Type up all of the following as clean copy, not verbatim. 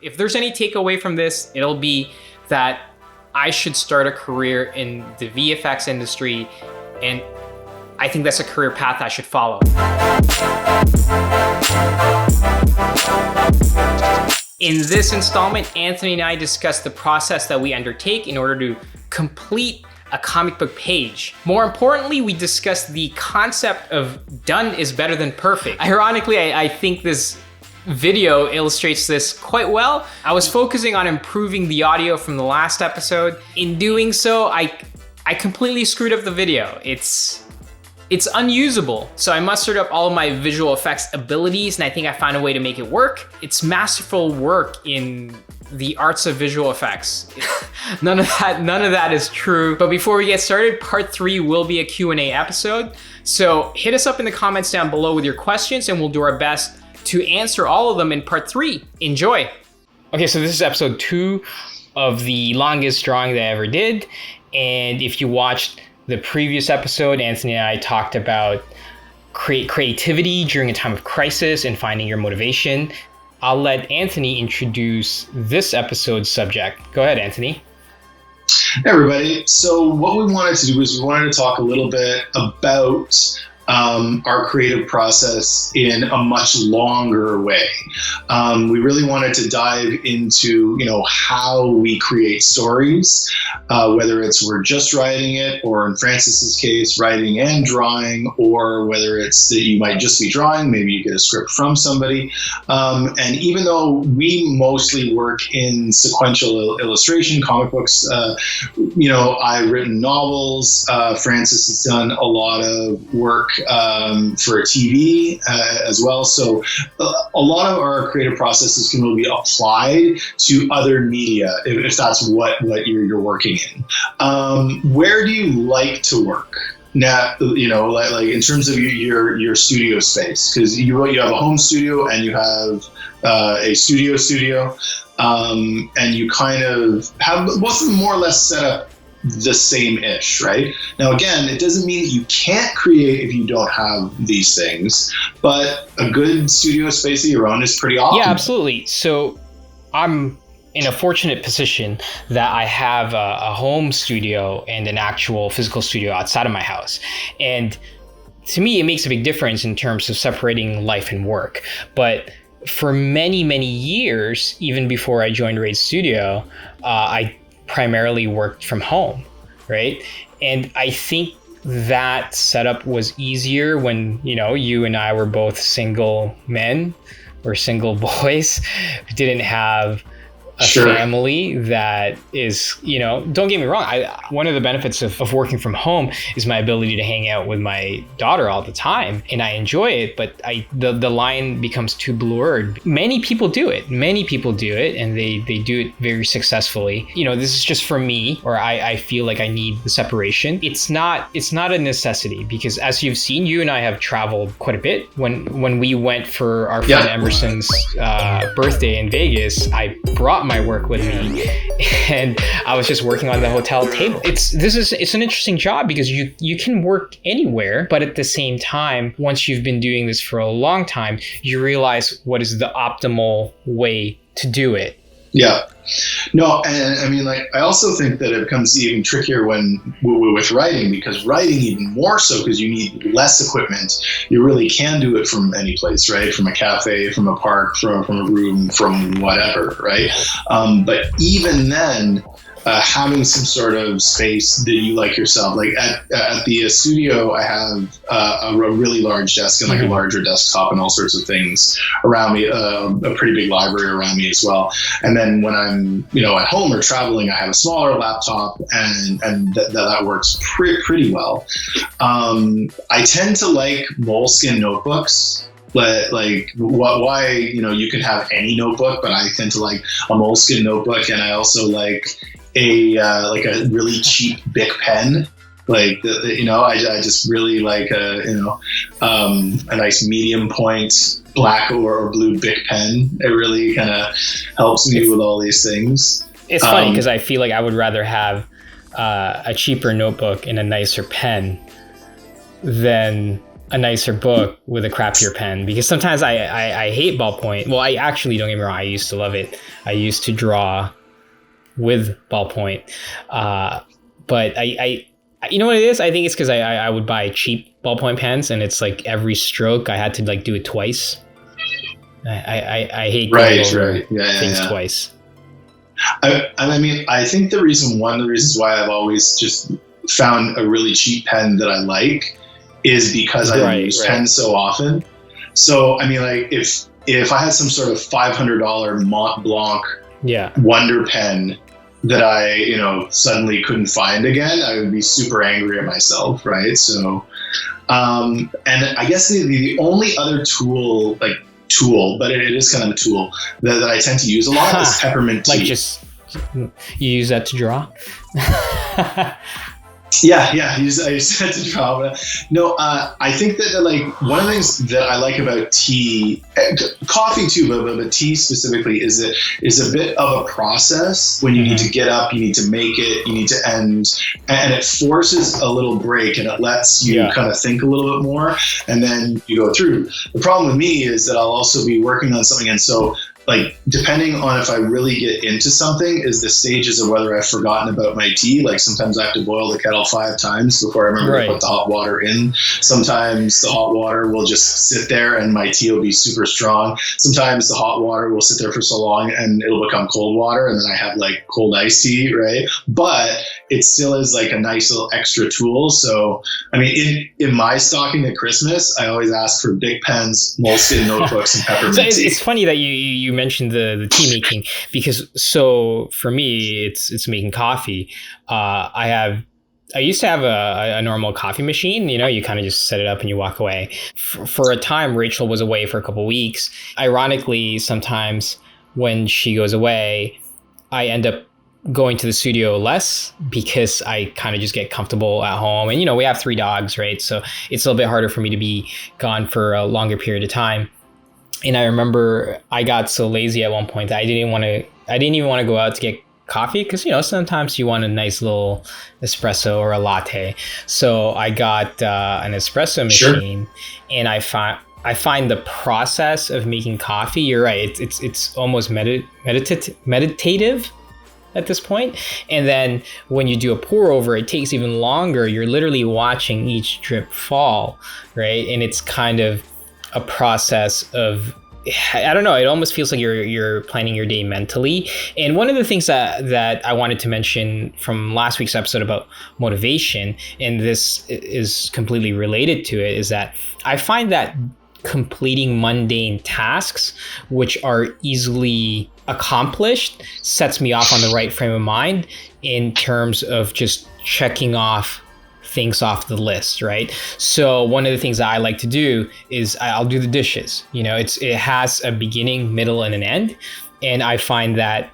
If there's any takeaway from this, it'll be that I should start a career in the VFX industry, and I think that's a career path I should follow. In this installment, Anthony and I discussed the process that we undertake in order to complete a comic book page. More importantly, we discussed the concept of done is better than perfect. Ironically, I think this video illustrates this quite well. I was focusing on improving the audio from the last episode. In doing so, I completely screwed up the video. It's unusable. So I mustered up all of my visual effects abilities, and I think I found a way to make it work. It's masterful work in the arts of visual effects. None of that is true. But before we get started, part 3 will be a Q&A episode. So hit us up in the comments down below with your questions, and we'll do our best to answer all of them in part 3. Enjoy. Okay, so this is episode 2 of the longest drawing that I ever did. And if you watched the previous episode, Anthony and I talked about creativity during a time of crisis and finding your motivation. I'll let Anthony introduce this episode's subject. Go ahead, Anthony. Hey, everybody. So what we wanted to do is we wanted to talk a little bit about our creative process in a much longer way. We really wanted to dive into, how we create stories, whether it's we're just writing it, or in Francis's case, writing and drawing, or whether it's that you might just be drawing, maybe you get a script from somebody. And even though we mostly work in sequential illustration, comic books, I've written novels. Francis has done a lot of work for TV as well. So a lot of our creative processes can really be applied to other media if that's what you're working in. Where do you like to work? Now, like in terms of your studio space, because you have a home studio and you have a studio, and you kind of have both of them more or less set up the same-ish, right? Now, again, it doesn't mean that you can't create if you don't have these things, but a good studio space of your own is pretty optimal. Yeah, absolutely. So I'm in a fortunate position that I have a home studio and an actual physical studio outside of my house. And to me, it makes a big difference in terms of separating life and work. But for many, many years, even before I joined Raid Studio, I primarily worked from home, right? And I think that setup was easier when, you and I were both single men or single boys who didn't have a family that is, don't get me wrong. One of the benefits of working from home is my ability to hang out with my daughter all the time, and I enjoy it, but the line becomes too blurred. Many people do it, and they do it very successfly. This is just for me, or I feel like I need the separation. It's not a necessity, because as you've seen, you and I have traveled quite a bit. When we went for our friend Emerson's birthday in Vegas, I brought my work with me, and I was just working on the hotel table. It's an interesting job because you can work anywhere, but at the same time, once you've been doing this for a long time, you realize what is the optimal way to do it. Yeah. No, and I mean, I also think that it becomes even trickier with writing, because writing even more so, because you need less equipment. You really can do it from any place, right? From a cafe, from a park, from a room, from whatever, right? But even then, having some sort of space that you like yourself. Like at the studio, I have a really large desk and a larger desktop and all sorts of things around me, a pretty big library around me as well. And then when I'm, at home or traveling, I have a smaller laptop, and that works pretty well. I tend to like moleskin notebooks. But why, you can have any notebook, but I tend to like a moleskin notebook, and I also like a really cheap Bic pen. I just really like a nice medium point black or blue Bic pen. It really kind of helps me with all these things. It's funny because I feel like I would rather have a cheaper notebook and a nicer pen than a nicer book with a crappier pen, because sometimes I hate ballpoint. Well, I actually, don't get me wrong, I used to love it. I used to draw with ballpoint. But I you know what it is? I think it's because I would buy cheap ballpoint pens, and it's like every stroke I had to like do it twice. I hate going over things twice. I mean, I think one of the reasons why I've always just found a really cheap pen that I like is because I use pens so often. So, I mean, like if I had some sort of $500 Mont Blanc Wonder pen that I, suddenly couldn't find again, I would be super angry at myself, right? So, and I guess the only other tool, but it is kind of a tool that I tend to use a lot is peppermint tea. Like, just, you use that to draw? Yeah, I use that to draw. But no, I think that like one of the things that I like about tea, coffee too, but tea specifically, is a bit of a process. When you need to get up, you need to make it, you need to end, and it forces a little break, and it lets you kind of think a little bit more, and then you go through. The problem with me is that I'll also be working on something, and so, like, depending on if I really get into something is the stages of whether I've forgotten about my tea. Like, sometimes I have to boil the kettle 5 times before I remember to put the hot water in. Sometimes the hot water will just sit there and my tea will be super strong. Sometimes the hot water will sit there for so long and it'll become cold water, and then I have like cold iced tea, right? But it still is like a nice little extra tool. So, I mean, in my stocking at Christmas, I always ask for big pens, moleskin notebooks, and peppermint tea. It's funny that you mentioned the tea making, because so for me it's making coffee. I used to have a normal coffee machine. You kind of just set it up and you walk away. For a time, Rachel was away for a couple weeks. Ironically, sometimes when she goes away, I end up going to the studio less because I kind of just get comfortable at home. And we have 3 dogs, right? So it's a little bit harder for me to be gone for a longer period of time. And I remember I got so lazy at one point that I didn't even want to go out to get coffee, because sometimes you want a nice little espresso or a latte. So I got an espresso machine, and I find the process of making coffee, you're right, it's almost meditative at this point. And then when you do a pour over, it takes even longer. You're literally watching each drip fall, right? And it's kind of a process of, I don't know, it almost feels like you're planning your day mentally. And one of the things that I wanted to mention from last week's episode about motivation, and this is completely related to it, is that I find that completing mundane tasks, which are easily accomplished, sets me off on the right frame of mind in terms of just checking off things off the list, right? So one of the things that I like to do is I'll do the dishes. It has a beginning, middle, and an end. And I find that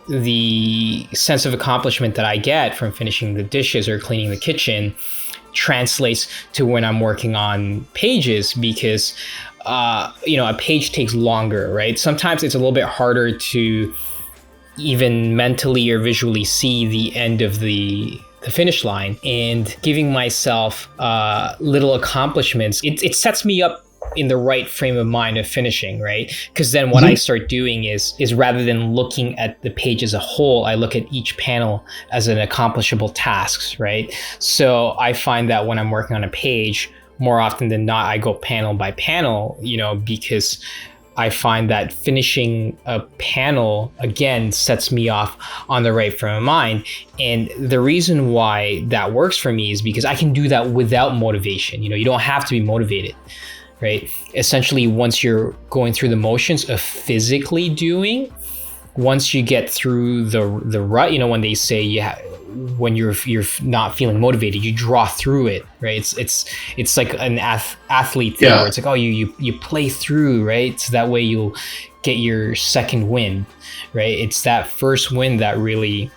the sense of accomplishment that I get from finishing the dishes or cleaning the kitchen translates to when I'm working on pages, because a page takes longer, right? Sometimes it's a little bit harder to even mentally or visually see the end of the finish line, and giving myself little accomplishments, it sets me up in the right frame of mind of finishing, right? Because then what I start doing is rather than looking at the page as a whole, I look at each panel as an accomplishable task, right? So I find that when I'm working on a page, more often than not, I go panel by panel, because I find that finishing a panel, again, sets me off on the right frame of mind. And the reason why that works for me is because I can do that without motivation. You don't have to be motivated, right? Essentially, once you're going through the motions of physically doing, once you get through the rut, when they say when you're not feeling motivated, you draw through it, right? It's like an athlete thing where it's like, oh, you play through, right? So that way you'll get your second win, right? It's that first win that really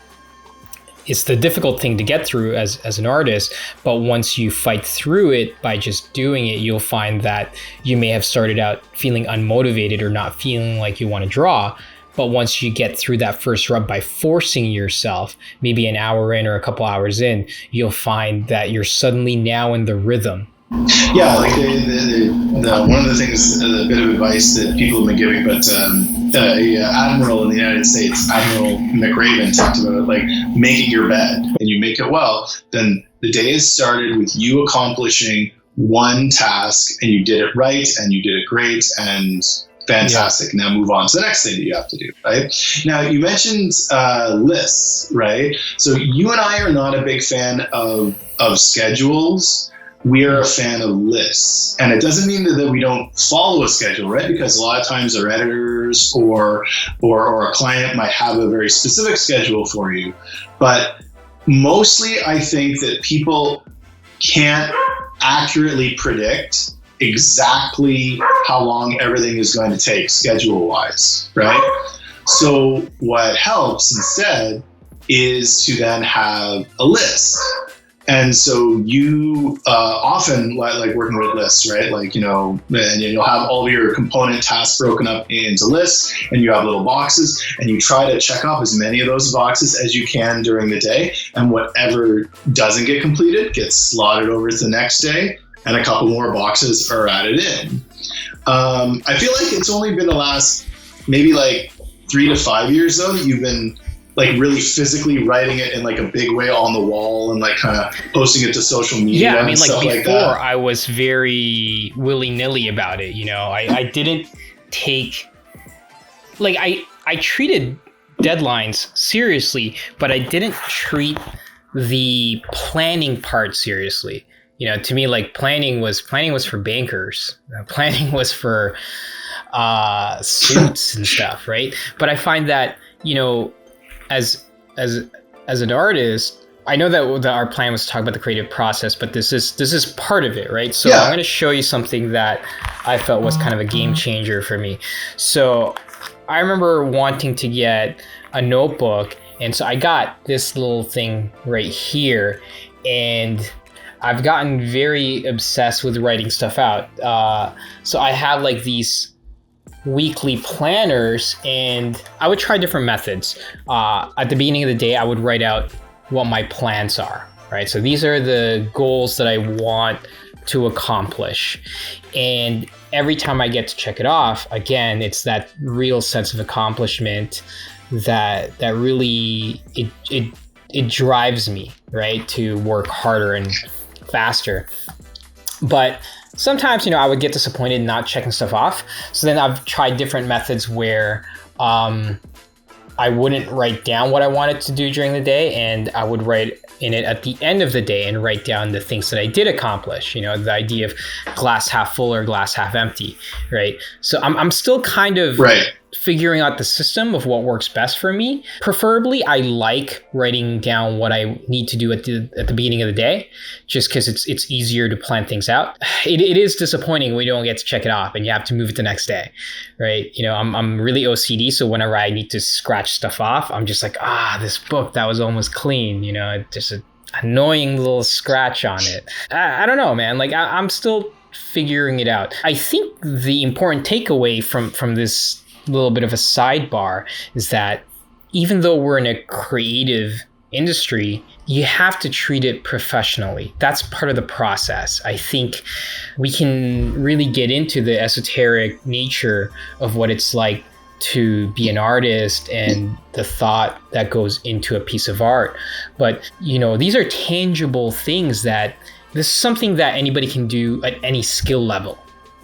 is the difficult thing to get through as an artist. But once you fight through it by just doing it, you'll find that you may have started out feeling unmotivated or not feeling like you want to draw. But once you get through that first rub by forcing yourself, maybe an hour in or a couple hours in, you'll find that you're suddenly now in the rhythm, Yeah, like one of the things, a bit of advice that people have been giving, but a admiral in the United States, Admiral McRaven, talked about like making your bed, and you make it well, then the day is started with you accomplishing one task, and you did it right, and you did it great, and fantastic. Yeah. Now move on to the next thing that you have to do, right? Now, you mentioned lists, right? So you and I are not a big fan of schedules. We are a fan of lists. And it doesn't mean that we don't follow a schedule, right? Because a lot of times our editors or a client might have a very specific schedule for you. But mostly I think that people can't accurately predict exactly how long everything is going to take schedule-wise, right? So what helps instead is to then have a list. And so you often like working with lists, right? Like, you know, and you'll have all of your component tasks broken up into lists, and you have little boxes, and you try to check off as many of those boxes as you can during the day. And whatever doesn't get completed gets slotted over to the next day, and a couple more boxes are added in. I feel like it's only been the last maybe like 3 to 5 years though that you've been like really physically writing it in like a big way on the wall and like kind of posting it to social media. Yeah, I mean, like before like I was very willy-nilly about it, you know. I didn't take, like I treated deadlines seriously, but I didn't treat the planning part seriously. You know, to me, like planning was for bankers. Planning was for suits and stuff, right? But I find that, you know, as an artist, I know that our plan was to talk about the creative process, but this is part of it, right? So yeah. I'm going to show you something that I felt was kind of a game changer for me. So I remember wanting to get a notebook, and so I got this little thing right here, and I've gotten very obsessed with writing stuff out. So I have like these weekly planners, and I would try different methods. At the beginning of the day, I would write out what my plans are, right? So these are the goals that I want to accomplish. And every time I get to check it off, again, it's that real sense of accomplishment that really, it drives me, right, to work harder and faster. But sometimes, you know, I would get disappointed not checking stuff off. So then I've tried different methods where I wouldn't write down what I wanted to do during the day, and I would write in it at the end of the day and write down the things that I did accomplish. You know, the idea of glass half full or glass half empty, right? So I'm still kind of figuring out the system of what works best for me. Preferably, I like writing down what I need to do at the beginning of the day, just because it's easier to plan things out. It is disappointing when you don't get to check it off and you have to move it the next day, right? You know, I'm really OCD, so whenever I need to scratch stuff off, I'm just like, this book, that was almost clean, you know, just an annoying little scratch on it. I don't know, man. Like I'm still figuring it out. I think the important takeaway from this little bit of a sidebar is that even though we're in a creative industry, you have to treat it professionally. That's part of the process. I think we can really get into the esoteric nature of what it's like to be an artist and the thought that goes into a piece of art. But, you know, these are tangible things that this is something that anybody can do at any skill level.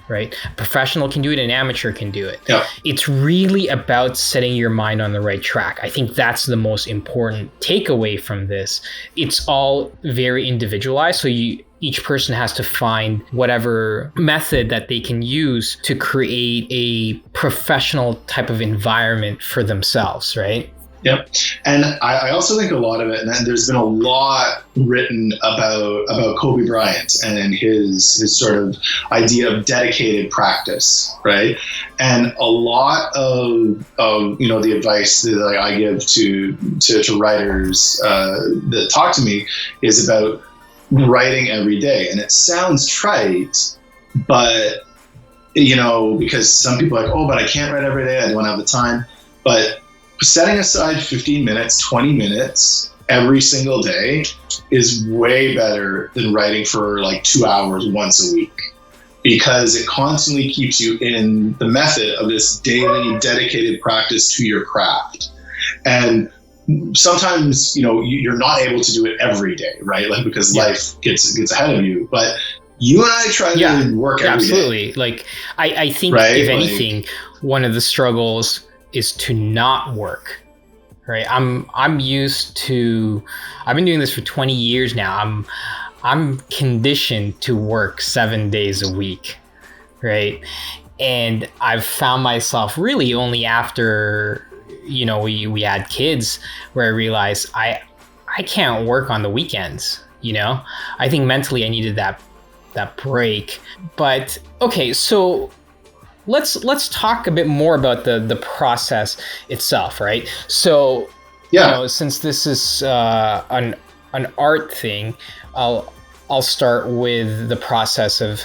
Right? A professional can do it, an amateur can do it. Yeah. It's really about setting your mind on the right track. I think that's the most important takeaway from this. It's all very individualized. So each person has to find whatever method that they can use to create a professional type of environment for themselves, right? Yep. And I also think a lot of it, and there's been a lot written about Kobe Bryant and his sort of idea of dedicated practice, right? And a lot of you know, the advice that I give to writers that talk to me is about writing every day. And it sounds trite, but, you know, because some people are like, but I can't write every day, I don't have the time. But setting aside 15 minutes, 20 minutes every single day is way better than writing for like 2 hours once a week, because it constantly keeps you in the method of this daily dedicated practice to your craft. And sometimes, you know, you're not able to do it every day, right? Like, because life gets ahead of you. But you and I try to work every absolutely. day. Like, I think, right? if anything, one of the struggles is to not work. Right. I'm used to, I've been doing this for 20 years now. I'm conditioned to work 7 days a week. Right. And I've found myself really only after, you know, we had kids, where I realized I can't work on the weekends. You know, I think mentally I needed that break. But okay, so let's talk a bit more about the process itself, right? So, you know, since this is an art thing, I'll start with the process of,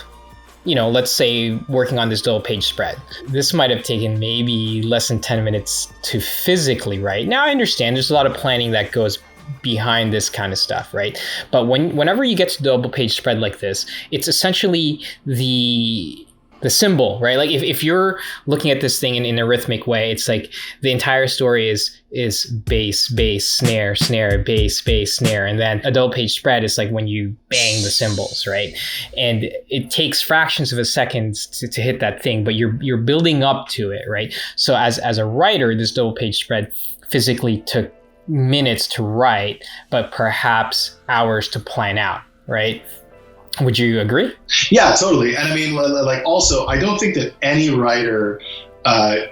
you know, let's say working on this double page spread. This might have taken maybe less than 10 minutes to physically write. Now I understand there's a lot of planning that goes behind this kind of stuff, right? But whenever you get to double page spread like this, it's essentially the symbol, right? Like if you're looking at this thing in a rhythmic way, it's like the entire story is bass, bass, snare, snare, bass, bass, snare. And then a double page spread is like when you bang the cymbals, right? And it takes fractions of a second to hit that thing, but you're building up to it, right? So as a writer, this double page spread physically took minutes to write, but perhaps hours to plan out, right? Would you agree? Yeah, totally. And I mean, like, also, I don't think that any writer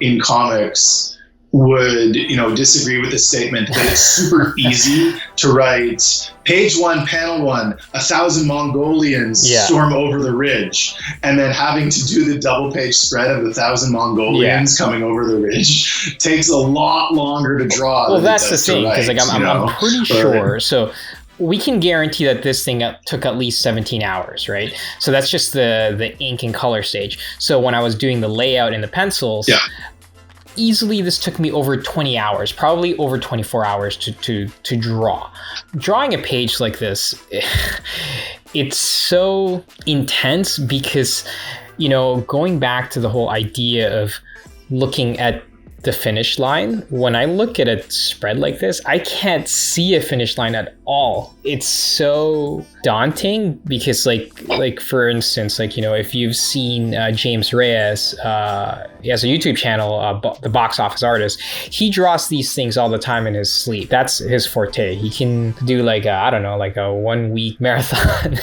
in comics would, you know, disagree with the statement that it's super easy to write page 1, panel 1, 1,000 Mongolians storm over the ridge, and then having to do the double page spread of 1,000 Mongolians coming over the ridge takes a lot longer to draw. Well, that's the thing, because like I'm pretty sure. So we can guarantee that this thing took at least 17 hours, right? So that's just the ink and color stage. So when I was doing the layout and the pencils, easily this took me over 20 hours, probably over 24 hours to draw. Drawing a page like this, it's so intense because, you know, going back to the whole idea of looking at the finish line, when I look at a spread like this, I can't see a finish line at all. It's so daunting because like for instance, like, you know, if you've seen James Reyes, he has a YouTube channel, the Box Office Artist. He draws these things all the time in his sleep. That's his forte. He can do like a 1 week marathon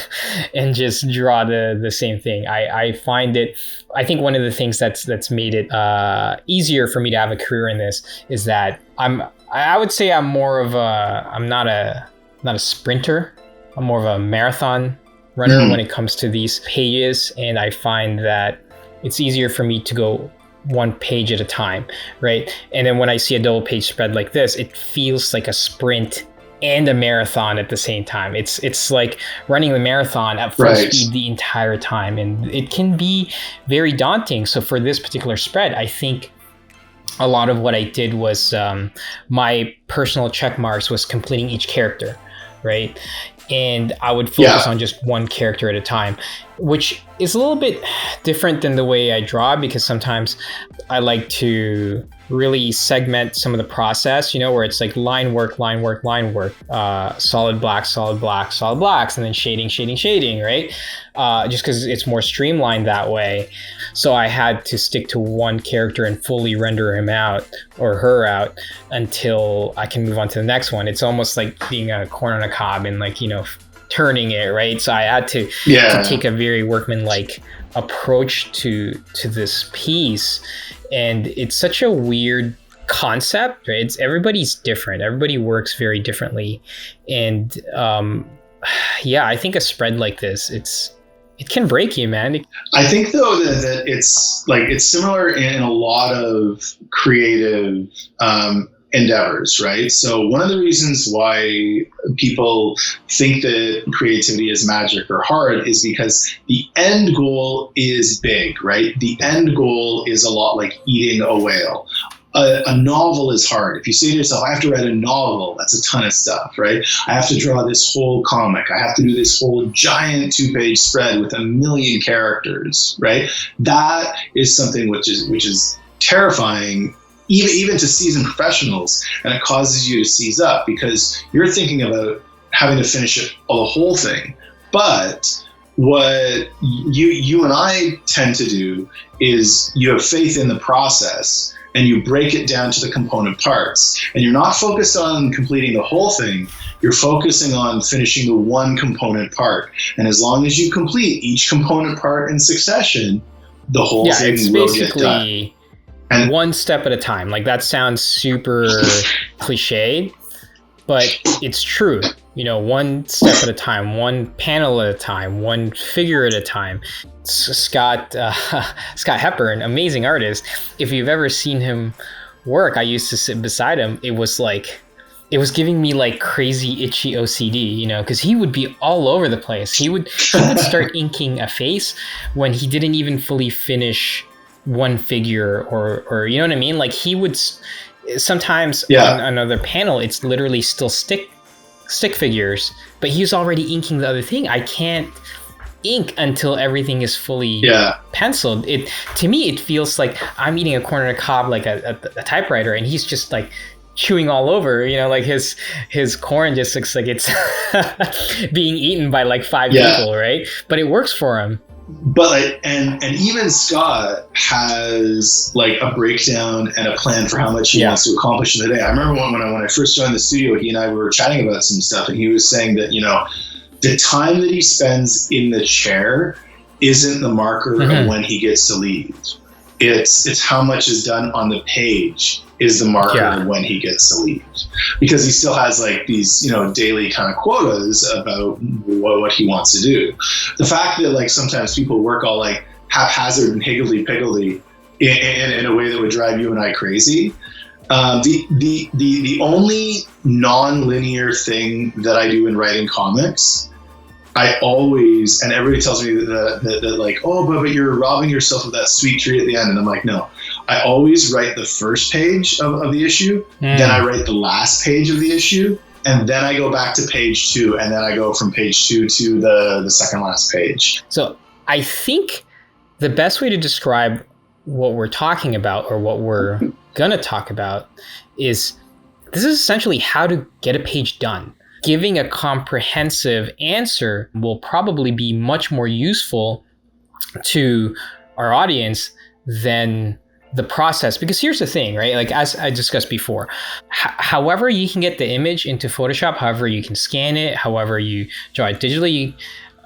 and just draw the same thing. I find it, I think one of the things that's made it easier for me to have a career in this is that I would say I'm not a sprinter. I'm more of a marathon runner when it comes to these pages, and I find that it's easier for me to go one page at a time, right? And then when I see a double page spread like this, it feels like a sprint and a marathon at the same time. It's like running the marathon at full speed the entire time, and it can be very daunting. So for this particular spread, I think a lot of what I did was my personal check marks was completing each character, right? And I would focus on just one character at a time, which is a little bit different than the way I draw, because sometimes I like to really segment some of the process, you know, where it's like line work, solid black, solid black, solid blacks, and then shading, right? Just because it's more streamlined that way. So I had to stick to one character and fully render him out or her out until I can move on to the next one. It's almost like being a corn on a cob and, like, you know, turning it, right? So I had to take a very workmanlike approach to this piece. And it's such a weird concept, right? Everybody's different. Everybody works very differently. And I think a spread like this, it can break you, man. I think though that it's similar in a lot of creative endeavors, right? So one of the reasons why people think that creativity is magic or hard is because the end goal is big, right? The end goal is a lot like eating a whale. a novel is hard. If you say to yourself, I have to write a novel, that's a ton of stuff, right? I have to draw this whole comic. I have to do this whole giant 2-page spread with 1 million characters, right? That is something which is terrifying, even to seasoned professionals, and it causes you to seize up because you're thinking about having to finish it, the whole thing. But what you and I tend to do is you have faith in the process and you break it down to the component parts, and you're not focused on completing the whole thing. You're focusing on finishing the one component part. And as long as you complete each component part in succession, the whole thing will get done. And one step at a time. Like, that sounds super cliched, but it's true. You know, one step at a time, one panel at a time, one figure at a time. Scott Hepburn, amazing artist. If you've ever seen him work, I used to sit beside him. It was giving me like crazy itchy OCD, you know, because he would be all over the place. He would start inking a face when he didn't even fully finish one figure, or you know what I mean? Like, he would sometimes on another panel, it's literally still stick figures, but he's already inking the other thing. I can't ink until everything is fully penciled. To me, it feels like I'm eating a corn and a cob, like a typewriter, and he's just like chewing all over, you know, like his corn just looks like it's being eaten by like 5 people, right? But it works for him. But like, and even Scott has like a breakdown and a plan for how much he wants to accomplish in the day. I remember when I first joined the studio, he and I were chatting about some stuff, and he was saying that, you know, the time that he spends in the chair isn't the marker of when he gets to leave. It's how much is done on the page is the marker of when he gets to leave, because he still has like these, you know, daily kind of quotas about what he wants to do. The fact that like sometimes people work all like haphazard and higgledy-piggledy in a way that would drive you and I crazy. The only non-linear thing that I do in writing comics, I always, and everybody tells me that like, oh, but you're robbing yourself of that sweet treat at the end. And I'm like, no, I always write the first page of the issue, then I write the last page of the issue, and then I go back to page 2, and then I go from page 2 to the second last page. So I think the best way to describe what we're talking about, or what we're gonna talk about, is this is essentially how to get a page done. Giving a comprehensive answer will probably be much more useful to our audience than the process. Because here's the thing, right? Like, as I discussed before, however you can get the image into Photoshop, however you can scan it, however you draw it digitally,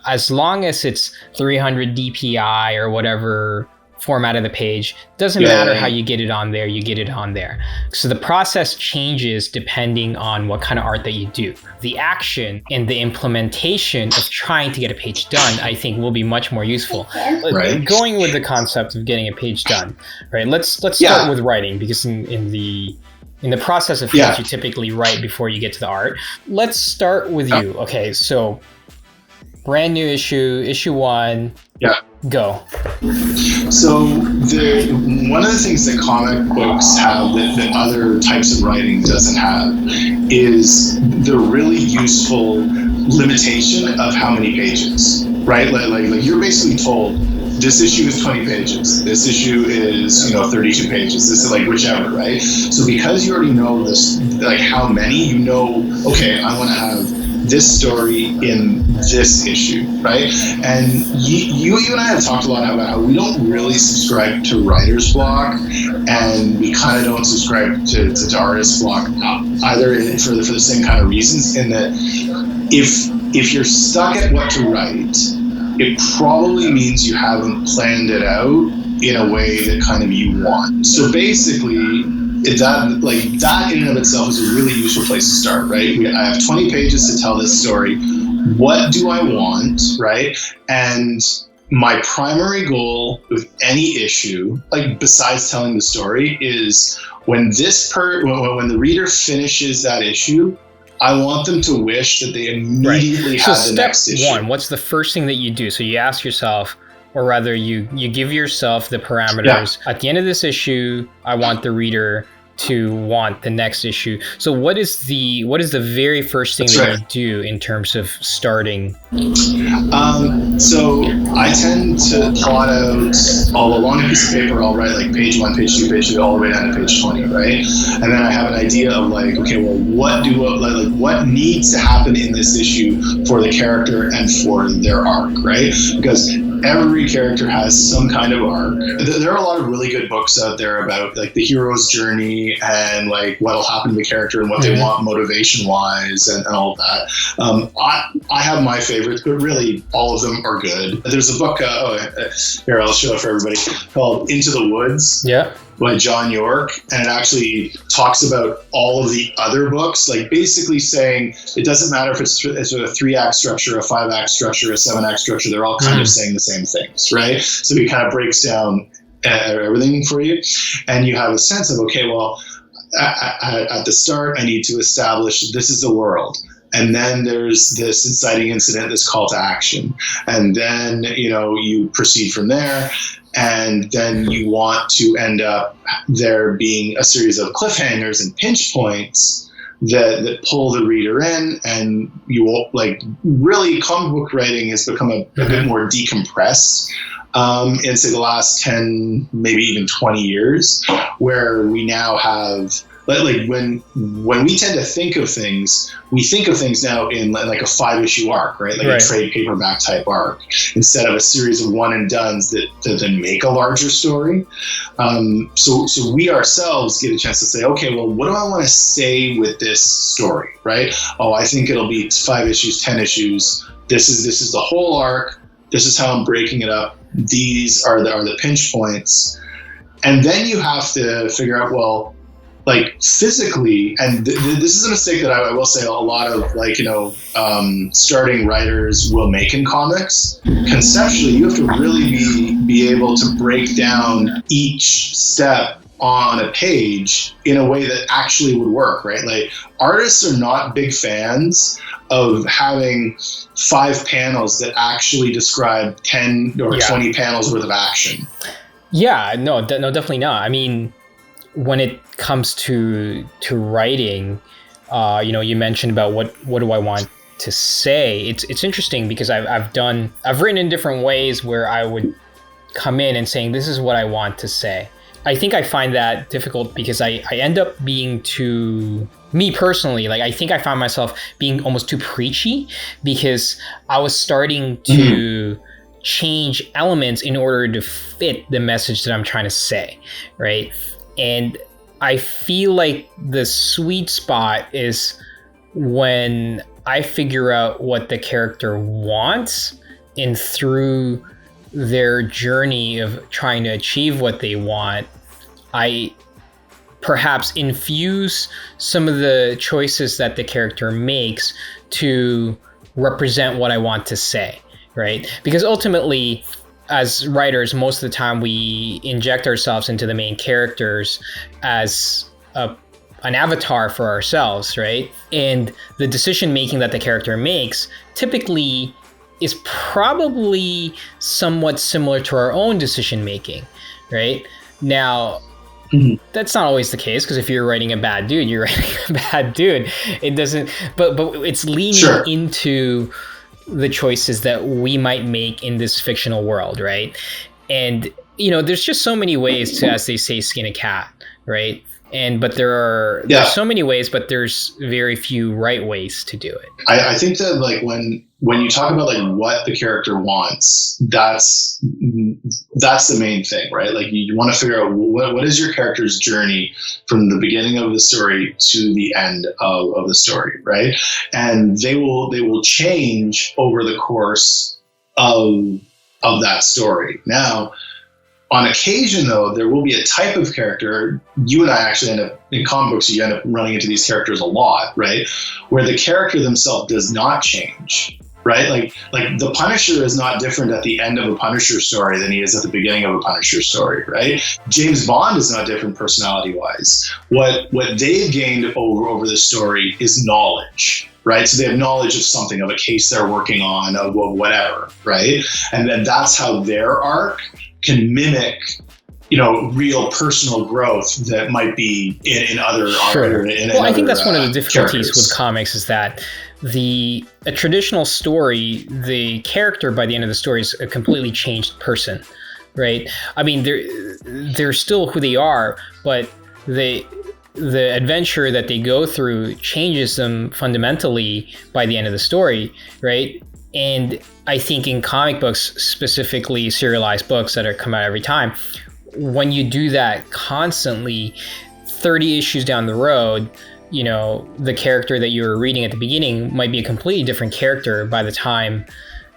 as long as it's 300 DPI or whatever format of the page, doesn't matter how you get it on there, you get it on there. So the process changes depending on what kind of art that you do. The action and the implementation of trying to get a page done, I think, will be much more useful. Right. Going with the concept of getting a page done, right? Let's start with writing, because in the process of things, you typically write before you get to the art. Let's start with you. Okay, so brand new issue 1. Go. So one of the things that comic books have that other types of writing doesn't have is the really useful limitation of how many pages, right? Like you're basically told this issue is 20 pages, this issue is 32 pages, this is like whichever, right? So because you already know this, like how many, okay, I want to have this story in this issue, right? And you and I have talked a lot about how we don't really subscribe to writer's block, and we kind of don't subscribe to artist block either, for the same kind of reasons, in that if you're stuck at what to write, it probably means you haven't planned it out in a way that kind of you want. So basically, that in and of itself is a really useful place to start, right? I have 20 pages to tell this story. What do I want, right? And my primary goal with any issue, like besides telling the story, is when the reader finishes that issue, I want them to wish that they immediately had the next issue. So step 1, what's the first thing that you do? So you ask yourself, or rather you give yourself the parameters. At the end of this issue, I want the reader to want the next issue. So what is the very first thing that you do in terms of starting? So I tend to plot out all along a piece of paper. I'll write like page 1, page 2, page 3, all the way down to page 20, right? And then I have an idea of like, okay, well, what needs to happen in this issue for the character and for their arc, right? Because every character has some kind of arc. There are a lot of really good books out there about like the hero's journey and like what'll happen to the character and what they want motivation wise and all of that. I have my favorites, but really all of them are good. There's a book, here I'll show it for everybody, called Into the Woods. Yeah. By John York, and it actually talks about all of the other books, like basically saying it doesn't matter if it's a 3-act structure, a 5-act structure, a 7-act structure, they're all kind of saying the same things, right? So he kind of breaks down everything for you, and you have a sense of, okay, well, at the start, I need to establish this is the world. And then there's this inciting incident, this call to action. And then, you proceed from there. And then you want to end up there being a series of cliffhangers and pinch points that pull the reader in. And you will, like, really comic book writing has become a bit more decompressed. In say the last 10, maybe even 20 years, where we now have, like when we tend to think of things, we think of things now in like a 5-issue arc, right? Like a trade paperback type arc, instead of a series of one and dones that then make a larger story. So we ourselves get a chance to say, okay, well, what do I want to say with this story, right? Oh, I think it'll be 5 issues, 10 issues. This is the whole arc. This is how I'm breaking it up. These are the pinch points. And then you have to figure out, well, like physically, and this is a mistake that I will say a lot of starting writers will make in comics. Conceptually, you have to really be able to break down each step on a page in a way that actually would work, right? Like artists are not big fans of having 5 panels that actually describe 10 or 20 panels worth of action. Yeah, no, definitely not. I mean, when it comes to writing, you mentioned about what do I want to say. It's interesting because I've written in different ways where I would come in and saying, this is what I want to say. I think I find that difficult because I end up being too, me personally, like I think I found myself being almost too preachy because I was starting to change elements in order to fit the message that I'm trying to say, right? And I feel like the sweet spot is when I figure out what the character wants, and through their journey of trying to achieve what they want, I perhaps infuse some of the choices that the character makes to represent what I want to say, right? Because ultimately, as writers, most of the time we inject ourselves into the main characters as an avatar for ourselves, right? And the decision making that the character makes typically is probably somewhat similar to our own decision making, right? Now, that's not always the case, because if you're writing a bad dude, you're writing a bad dude. It doesn't, but it's leaning into the choices that we might make in this fictional world, right? And there's just so many ways to, as they say, skin a cat, right? But there's so many ways, but there's very few right ways to do it. I think that like when you talk about like what the character wants, that's the main thing, right? Like you want to figure out what is your character's journey from the beginning of the story to the end of the story, right? And they will change over the course of that story. Now, on occasion, though, there will be a type of character. You and I actually end up, in comic books, you end up running into these characters a lot, right? Where the character themselves does not change, right? Like the Punisher is not different at the end of a Punisher story than he is at the beginning of a Punisher story, right? James Bond is not different personality-wise. What they've gained over the story is knowledge, right? So they have knowledge of something, of a case they're working on, of whatever, right? And then that's how their arc can mimic real personal growth that might be in other Sure. art. I think that's one of the difficulties with comics is that a traditional story, the character by the end of the story is a completely changed person, right? I mean, they're still who they are, but the adventure that they go through changes them fundamentally by the end of the story, right? And I think in comic books, specifically serialized books that are come out every time, when you do that constantly, 30 issues down the road, the character that you were reading at the beginning might be a completely different character by the time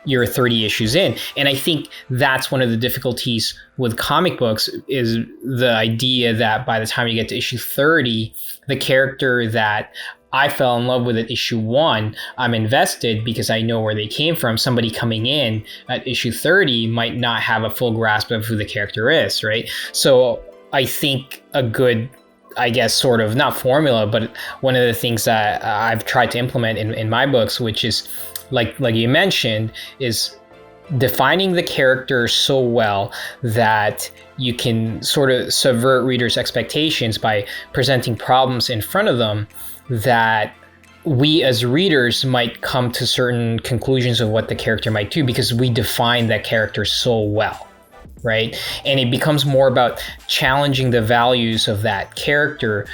you're 30 issues in. And I think that's one of the difficulties with comic books is the idea that by the time you get to issue 30, the character that I fell in love with at issue 1, I'm invested because I know where they came from. Somebody coming in at issue 30 might not have a full grasp of who the character is, right? So I think a good, I guess, sort of not formula, but one of the things that I've tried to implement in my books, which is like you mentioned, is defining the character so well that you can sort of subvert readers' expectations by presenting problems in front of them that we as readers might come to certain conclusions of what the character might do because we define that character so well, right? And it becomes more about challenging the values of that character,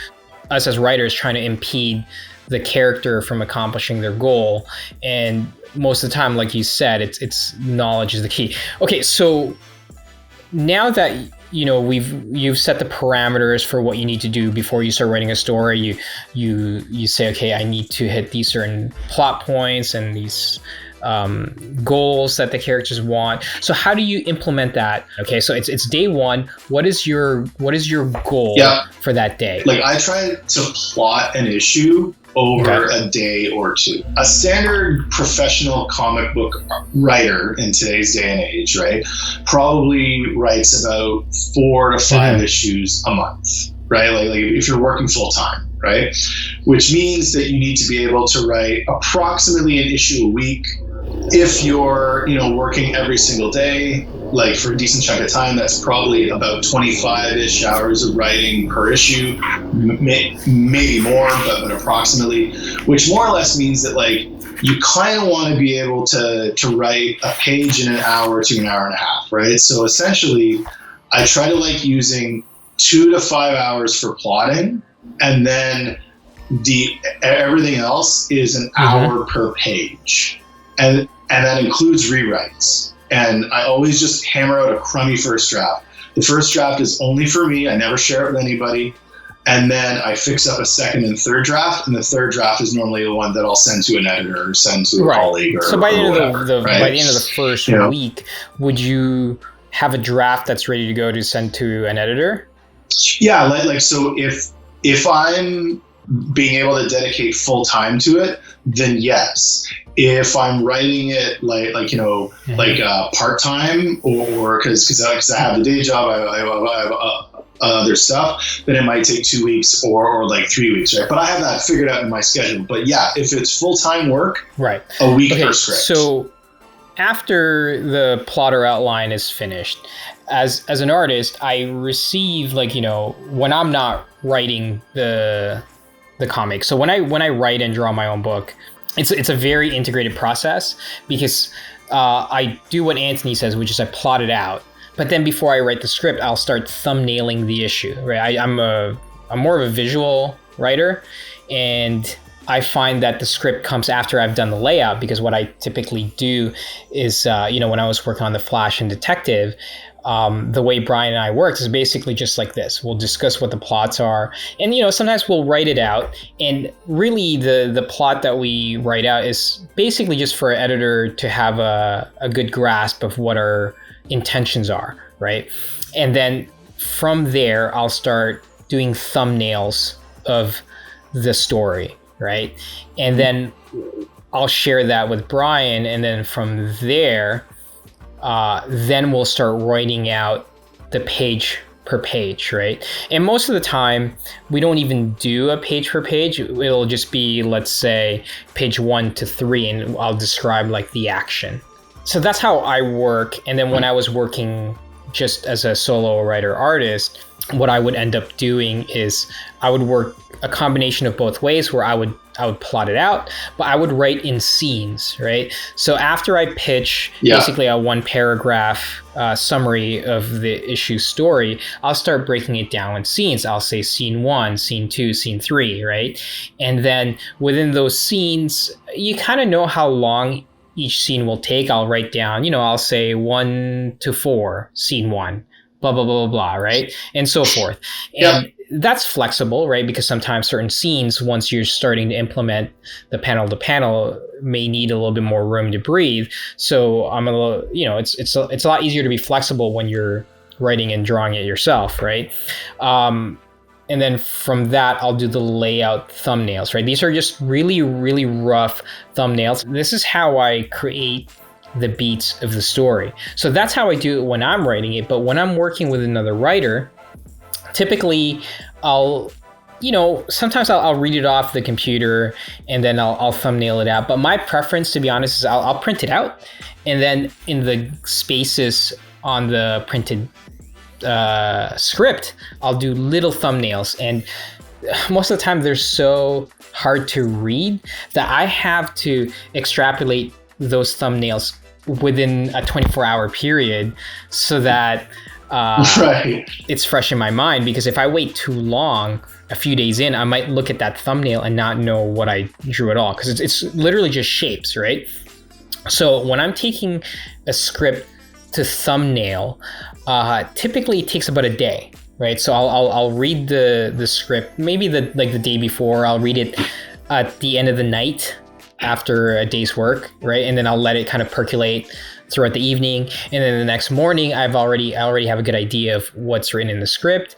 us as writers trying to impede the character from accomplishing their goal. And most of the time, like you said, it's knowledge is the key. Okay, so now that you've set the parameters for what you need to do before you start writing a story, you say, okay, I need to hit these certain plot points and these goals that the characters want. So how do you implement that? Okay, so it's day one. What is your goal for that day? Like I try to plot an issue over a day or two. A standard professional comic book writer in today's day and age, right, probably writes about 4 to 5 issues a month, right? Like if you're working full time, right? Which means that you need to be able to write approximately an issue a week. If you're, working every single day, like for a decent chunk of time, that's probably about 25-ish hours of writing per issue, maybe more, but approximately, which more or less means that like you kind of want to be able to write a page in an hour to an hour and a half, right? So essentially, I try to like using 2 to 5 hours for plotting, and then everything else is an hour per page. And that includes rewrites. And I always just hammer out a crummy first draft. The first draft is only for me. I never share it with anybody. And then I fix up a second and third draft. And the third draft is normally the one that I'll send to an editor or send to a colleague. So by the end of the first week, would you have a draft that's ready to go to send to an editor? Yeah, like so if I'm being able to dedicate full time to it, then yes. If I'm writing it like part time, or because I have the day job, I have other stuff, then it might take 2 weeks or like 3 weeks, right? But I have that figured out in my schedule. But yeah, if it's full time work, right, a week per script. So after the plot or outline is finished, as an artist, I receive when I'm not writing the comic. So when I write and draw my own book, it's a very integrated process because I do what Anthony says, which is I plot it out. But then before I write the script, I'll start thumbnailing the issue. Right? I'm more of a visual writer, and I find that the script comes after I've done the layout, because what I typically do is when I was working on The Flash and Detective, the way Brian and I work is basically just like this. We'll discuss what the plots are, and sometimes we'll write it out. And really, the plot that we write out is basically just for an editor to have a good grasp of what our intentions are, right? And then from there, I'll start doing thumbnails of the story, right? And then I'll share that with Brian, and then from there, then we'll start writing out the page per page, right? And most of the time, we don't even do a page per page. It'll just be, let's say, page 1 to 3, and I'll describe like the action. So that's how I work. And then when I was working just as a solo writer artist, what I would end up doing is I would work a combination of both ways, where I would plot it out, but I would write in scenes, right? So after I pitch basically a 1 paragraph summary of the issue story, I'll start breaking it down in scenes. I'll say scene 1, scene 2, scene 3, right? And then within those scenes, you kind of know how long each scene will take. I'll write down, I'll say 1 to 4, scene 1, blah, blah, blah, blah, blah, right? And so forth. And that's flexible, right? Because sometimes certain scenes, once you're starting to implement the panel to panel, may need a little bit more room to breathe. So I'm a little, it's a lot easier to be flexible when you're writing and drawing it yourself, right? And then from that, I'll do the layout thumbnails, right? These are just really, really rough thumbnails. This is how I create the beats of the story. So that's how I do it when I'm writing it. But when I'm working with another writer, typically sometimes I'll read it off the computer and then I'll thumbnail it out. But my preference, to be honest, is I'll print it out, and then in the spaces on the printed script, I'll do little thumbnails. And most of the time they're so hard to read that I have to extrapolate those thumbnails within a 24-hour period so that it's fresh in my mind. Because if I wait too long, a few days in, I might look at that thumbnail and not know what I drew at all, because it's literally just shapes, right? So when I'm taking a script to thumbnail, typically it takes about a day, right? So I'll read the script maybe the day before. I'll read it at the end of the night after a day's work, right? And then I'll let it kind of percolate throughout the evening. And then the next morning, I already have a good idea of what's written in the script,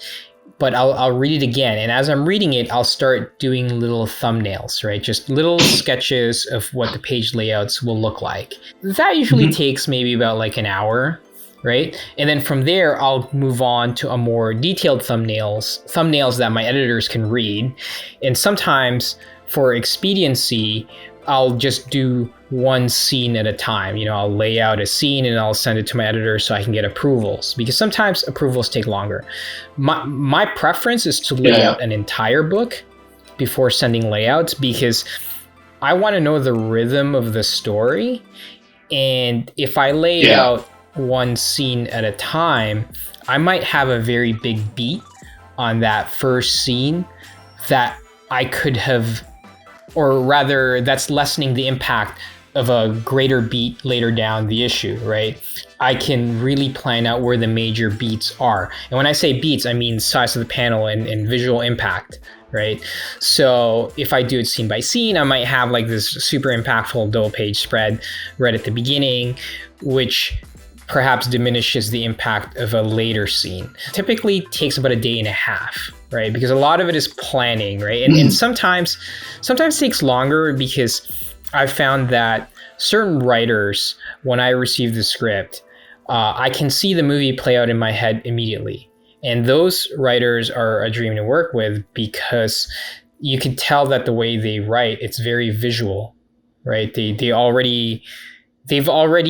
but I'll read it again. And as I'm reading it, I'll start doing little thumbnails, right? Just little sketches of what the page layouts will look like. That usually takes maybe about an hour, right? And then from there, I'll move on to a more detailed thumbnails that my editors can read. And sometimes for expediency, I'll just do one scene at a time. I'll lay out a scene and I'll send it to my editor so I can get approvals, because sometimes approvals take longer. My preference is to lay out an entire book before sending layouts, because I want to know the rhythm of the story. And if I lay out one scene at a time, I might have a very big beat on that first scene that I could have, or rather that's lessening the impact of a greater beat later down the issue, right? I can really plan out where the major beats are. And when I say beats, I mean size of the panel and visual impact, right? So if I do it scene by scene, I might have this super impactful double page spread right at the beginning, which perhaps diminishes the impact of a later scene. Typically takes about a day and a half, right? Because a lot of it is planning, right? And sometimes takes longer, because I've found that certain writers, when I receive the script, I can see the movie play out in my head immediately. And those writers are a dream to work with, because you can tell that the way they write, it's very visual, right? They've already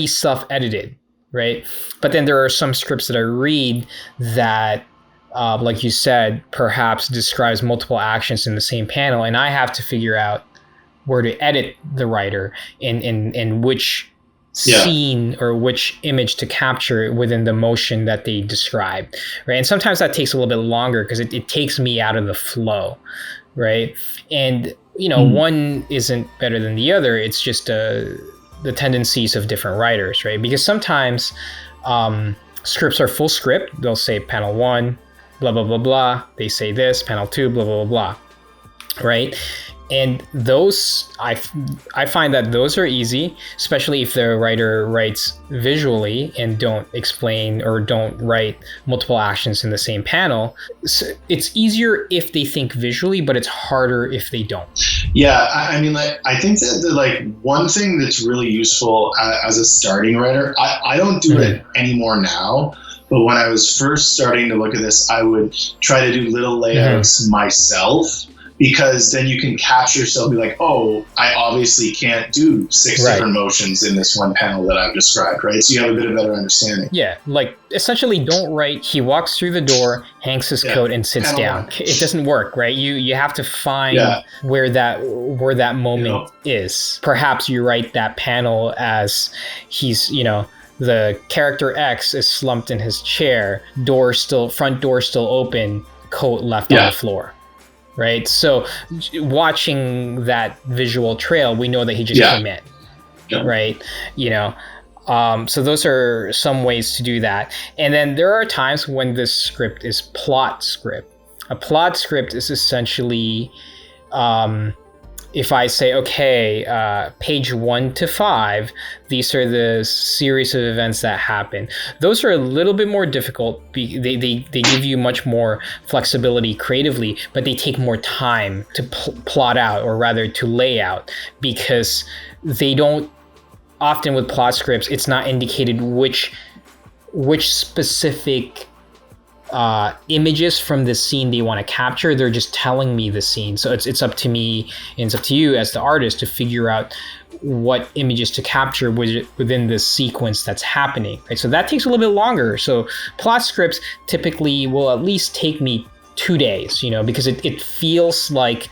self-edited, right? But then there are some scripts that I read that, like you said, perhaps describes multiple actions in the same panel, and I have to figure out where to edit the writer and which scene or which image to capture within the motion that they describe, right? And sometimes that takes a little bit longer because it takes me out of the flow, right? And one isn't better than the other. It's just the tendencies of different writers, right? Because sometimes scripts are full script. They'll say panel 1, blah, blah, blah, blah. They say this, panel 2, blah, blah, blah, blah, right? And those, I find that those are easy, especially if the writer writes visually and don't explain or don't write multiple actions in the same panel. So it's easier if they think visually, but it's harder if they don't. Yeah, I mean, I think that one thing that's really useful as a starting writer, I don't do it anymore now, but when I was first starting to look at this, I would try to do little layouts myself. because then you can capture yourself and be like, oh, I obviously can't do six different motions in this one panel that I've described, right? So you have a bit of better understanding. Yeah, like essentially don't write, he walks through the door, hangs his coat and sits down. It doesn't work, right? You have to find where that moment is. Perhaps you write that panel as he's, the character X is slumped in his chair, front door still open, coat left on the floor. Right? So watching that visual trail, we know that he just came in. Right? So those are some ways to do that. And then there are times when this script is plot script. A plot script is essentially, if I say, okay, page 1 to 5, these are the series of events that happen. Those are a little bit more difficult. They give you much more flexibility creatively, but they take more time to plot out, or rather to lay out, because they don't, often with plot scripts, it's not indicated which specific images from the scene they want to capture. They're just telling me the scene. So it's up to me and it's up to you as the artist to figure out what images to capture within the sequence that's happening. Right? So that takes a little bit longer. So plot scripts typically will at least take me 2 days, because it feels like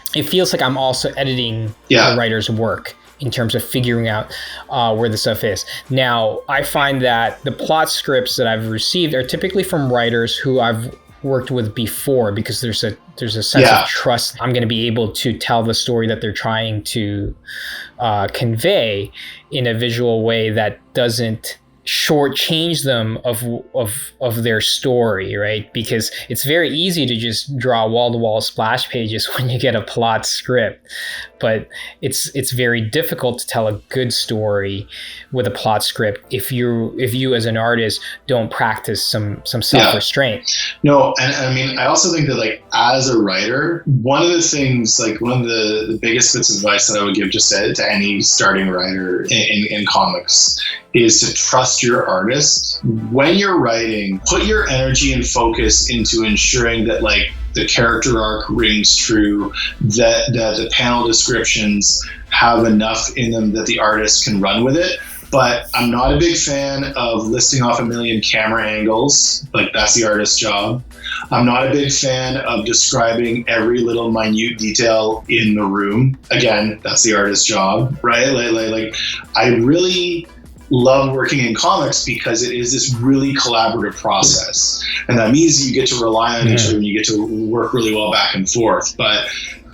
I'm also editing the writer's work in terms of figuring out where the stuff is. Now, I find that the plot scripts that I've received are typically from writers who I've worked with before, because there's a sense of trust. I'm going to be able to tell the story that they're trying to convey in a visual way that doesn't shortchange them of their story, right? Because it's very easy to just draw wall-to-wall splash pages when you get a plot script, but it's very difficult to tell a good story with a plot script if you as an artist don't practice some self-restraint. No, and I mean, I also think that, like, as a writer, one of the biggest bits of advice that I would give just to any starting writer in comics is to trust your artist. When you're writing, put your energy and focus into ensuring that, like, the character arc rings true, that the panel descriptions have enough in them that the artist can run with it. But I'm not a big fan of listing off a million camera angles. Like, that's the artist's job. I'm not a big fan of describing every little minute detail in the room. Again, that's the artist's job, right? Like I really love working in comics because it is this really collaborative process. And that means you get to rely on each other and you get to work really well back and forth. But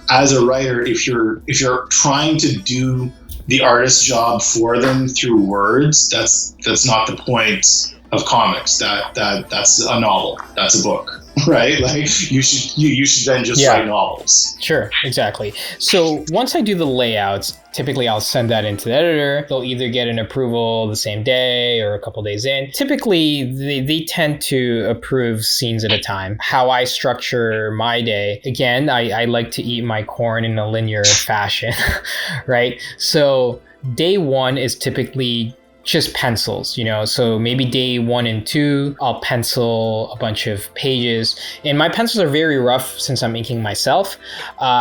as a writer, if you're trying to do the artist's job for them through words, that's not the point of comics. That's a novel. That's a book. Right? Like, you should then just write novels. Sure, exactly. So once I do the layouts, typically I'll send that into the editor. They'll either get an approval the same day or a couple days in. Typically, they tend to approve scenes at a time. How I structure my day, again, I like to eat my corn in a linear fashion, right? So day 1 is typically just pencils, so maybe day 1 and 2, I'll pencil a bunch of pages, and my pencils are very rough since I'm inking myself.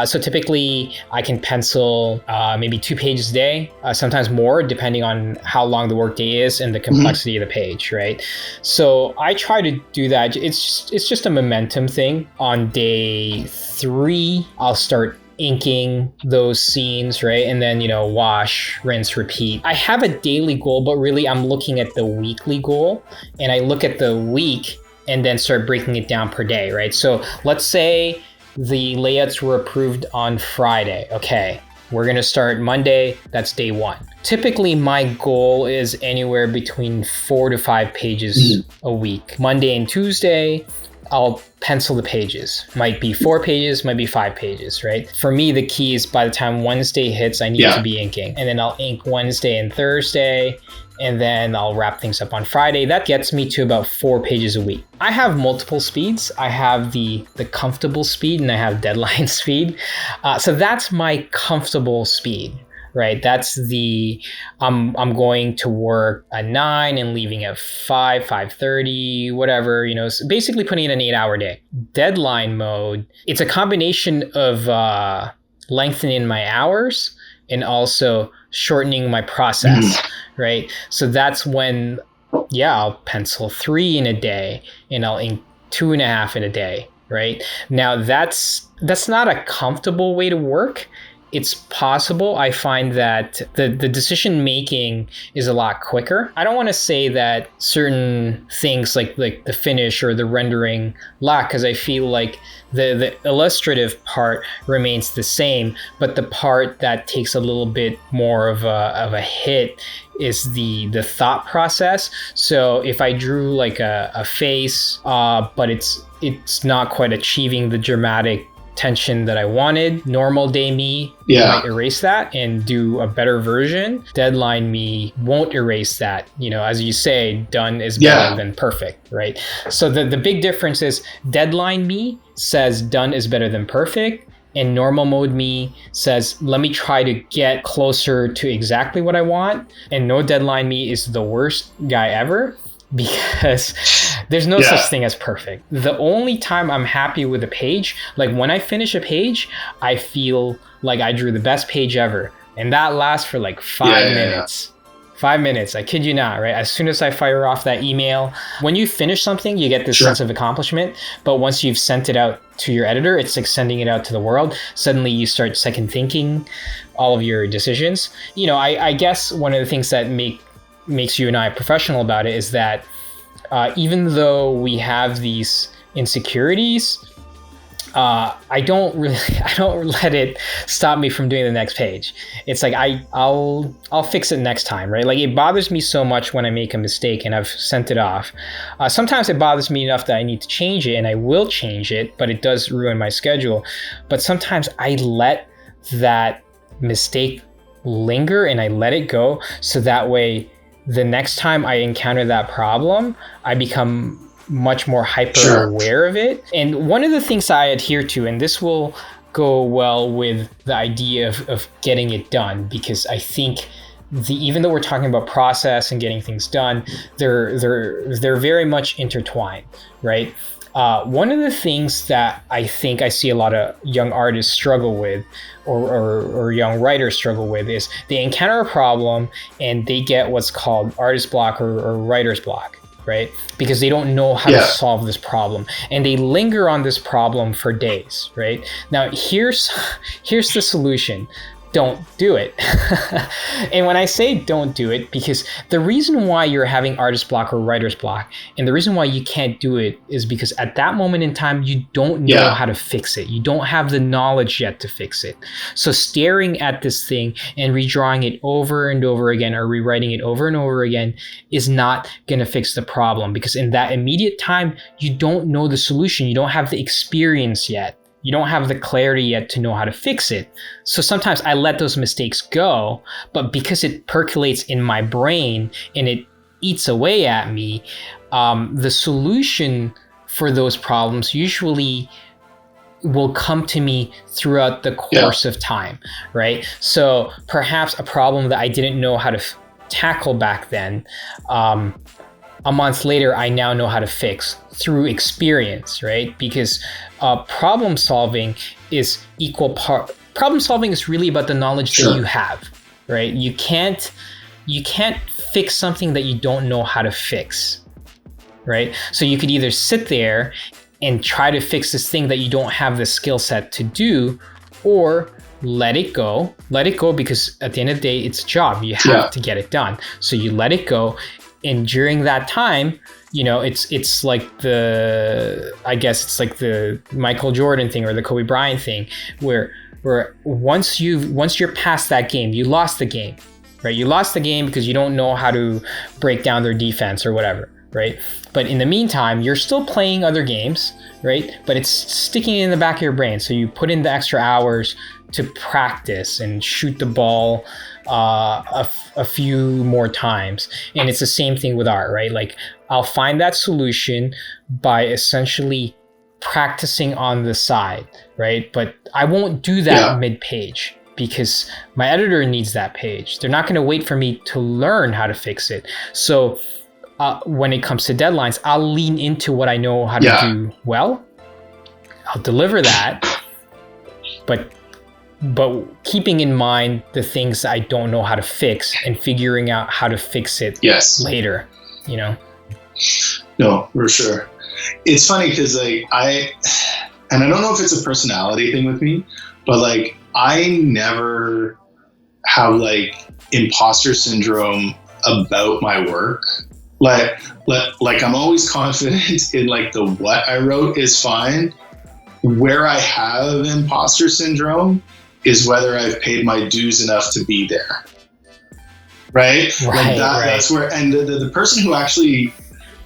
So typically I can pencil maybe 2 pages a day, sometimes more, depending on how long the workday is and the complexity of the page, right? So I try to do that. It's just a momentum thing. On day 3, I'll start inking those scenes, right? And then, wash, rinse, repeat. I have a daily goal, but really I'm looking at the weekly goal, and I look at the week and then start breaking it down per day, right? So let's say the layouts were approved on Friday. Okay, we're going to start Monday. That's day 1. Typically, my goal is anywhere between 4 to 5 pages a week. Monday and Tuesday, I'll pencil the pages. Might be 4 pages, might be 5 pages, right? For me, the key is by the time Wednesday hits, I need to be inking. And then I'll ink Wednesday and Thursday, and then I'll wrap things up on Friday. That gets me to about 4 pages a week. I have multiple speeds. I have the comfortable speed and I have deadline speed. So that's my comfortable speed. right? That's the I'm going to work at 9 and leaving at 5:30, whatever, so basically putting in an 8-hour day. Deadline mode, it's a combination of lengthening my hours and also shortening my process, right? So that's when, I'll pencil 3 in a day and I'll ink 2.5 in a day, right? Now that's not a comfortable way to work. It's possible. I find that the decision making is a lot quicker. I don't want to say that certain things like the finish or the rendering lack, because I feel like the illustrative part remains the same, but the part that takes a little bit more of a hit is the thought process. So if I drew like a face, but it's not quite achieving the dramatic tension that I wanted, normal day me might erase that and do a better version. Deadline me won't erase that. As you say, done is better than perfect, right? So the big difference is deadline me says done is better than perfect, and normal mode me says, let me try to get closer to exactly what I want. And no deadline me is the worst guy ever, because there's no such thing as perfect. The only time I'm happy with a page, like when I finish a page, I feel like I drew the best page ever. And that lasts for like 5 minutes. 5 minutes, I kid you not, right? As soon as I fire off that email, when you finish something, you get this sense of accomplishment. But once you've sent it out to your editor, it's like sending it out to the world. Suddenly you start second thinking all of your decisions. I guess one of the things that makes you and I professional about it is that even though we have these insecurities, I don't let it stop me from doing the next page. It's like I'll fix it next time, right? Like it bothers me so much when I make a mistake and I've sent it off. Sometimes it bothers me enough that I need to change it, and I will change it, but it does ruin my schedule. But sometimes I let that mistake linger and I let it go, so that way the next time I encounter that problem, I become much more hyper aware of it. And one of the things I adhere to, and this will go well with the idea of getting it done, because I think even though we're talking about process and getting things done, they're very much intertwined, right? One of the things that I think I see a lot of young artists struggle with, or young writers struggle with, is they encounter a problem and they get what's called artist block or writer's block, right? Because they don't know how to solve this problem, and they linger on this problem for days, right? Now, here's the solution. Don't do it. And when I say don't do it, because the reason why you're having artist block or writer's block, and the reason why you can't do it, is because at that moment in time, you don't know how to fix it. You don't have the knowledge yet to fix it. So staring at this thing and redrawing it over and over again, or rewriting it over and over again, is not going to fix the problem, because in that immediate time, you don't know the solution. You don't have the experience yet. You don't have the clarity yet to know how to fix it. So sometimes I let those mistakes go, but because it percolates in my brain and it eats away at me, the solution for those problems usually will come to me throughout the course of time, right? So perhaps a problem that I didn't know how to tackle back then, a month later, I now know how to fix through experience, right? Because problem solving is problem solving is really about the knowledge that you have, right? You can't fix something that you don't know how to fix, right? So you could either sit there and try to fix this thing that you don't have the skill set to do, or let it go, because at the end of the day, it's a job. You have to get it done. So you let it go. And during that time, it's like the Michael Jordan thing or the Kobe Bryant thing, where once you're past that game, you lost the game, right? You lost the game because you don't know how to break down their defense or whatever, right? But in the meantime, you're still playing other games, right? But it's sticking in the back of your brain. So you put in the extra hours to practice and shoot the ball a few more times. And it's the same thing with art, right? Like I'll find that solution by essentially practicing on the side, right? But I won't do that mid-page, because my editor needs that page. They're not going to wait for me to learn how to fix it. So when it comes to deadlines, I'll lean into what I know how to do well. I'll deliver that, but keeping in mind the things I don't know how to fix and figuring out how to fix it later, you know? No, for sure. It's funny because like I don't know if it's a personality thing with me, but like I never have like imposter syndrome about my work. Like I'm always confident in like the what I wrote is fine. Where I have imposter syndrome is whether I've paid my dues enough to be there. Right? Like that's where, and the person who actually,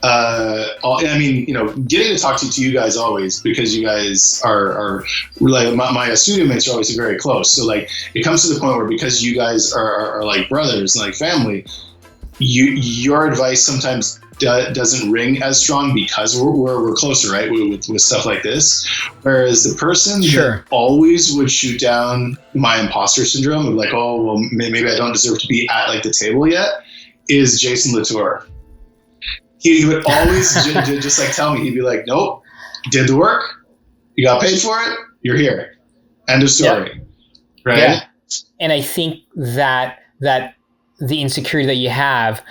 I mean, you know, getting to talk to you guys always, because you guys are like, my studio mates are obviously very close. So like, it comes to the point where because you guys are like brothers and like family, your advice sometimes doesn't ring as strong because we're closer, right? With stuff like this. Whereas the person that always would shoot down my imposter syndrome of like, oh, well, maybe I don't deserve to be at like the table yet, is Jason Latour. He would always just like tell me, he'd be like, nope, did the work, you got paid for it, you're here. End of story. Yep. Right? Yeah. And I think that the insecurity that you have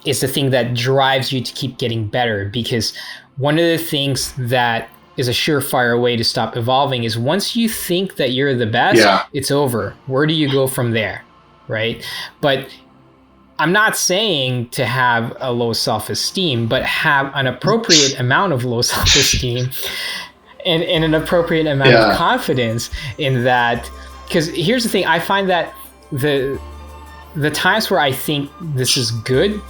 is the thing that drives you to keep getting better, because one of the things that is a surefire way to stop evolving is once you think that you're the best, it's over. Where do you go from there? Right? But I'm not saying to have a low self-esteem, but have an appropriate amount of low self-esteem and an appropriate amount of confidence in that. Because here's the thing, I find that the times where I think this is good,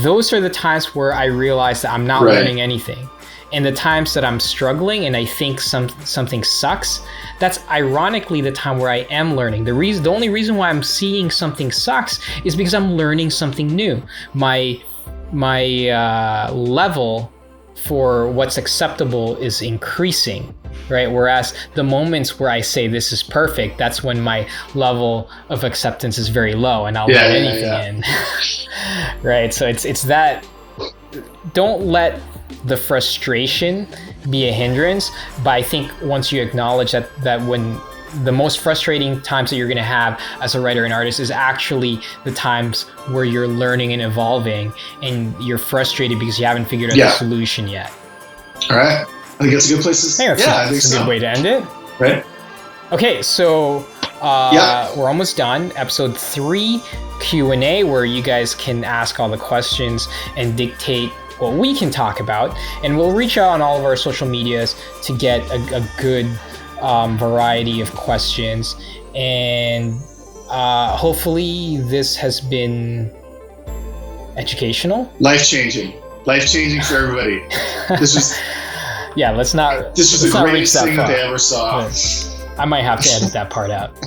those are the times where I realize that I'm not learning anything. And the times that I'm struggling and I think something sucks, that's ironically the time where I am learning. The only reason why I'm seeing something sucks is because I'm learning something new. My level for what's acceptable is increasing, right? Whereas the moments where I say this is perfect, that's when my level of acceptance is very low and I'll let anything in. Right? So it's that, don't let the frustration be a hindrance, but I think once you acknowledge that when the most frustrating times that you're going to have as a writer and artist is actually the times where you're learning and evolving and you're frustrated because you haven't figured out the solution yet. All right. I think that's a good place to I think that's a good way to end it. Right. Okay, so we're almost done. Episode 3 Q&A, where you guys can ask all the questions and dictate what we can talk about, and we'll reach out on all of our social medias to get a good variety of questions, and hopefully this has been educational, life-changing for everybody. This was this was the greatest thing that they ever saw. I might have to edit that part out.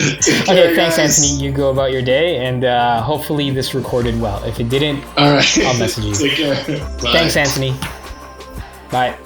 Okay, thanks, Anthony. You go about your day, and hopefully this recorded well. If it didn't, all right, I'll message you. Take care. Bye. Thanks, Anthony. Bye.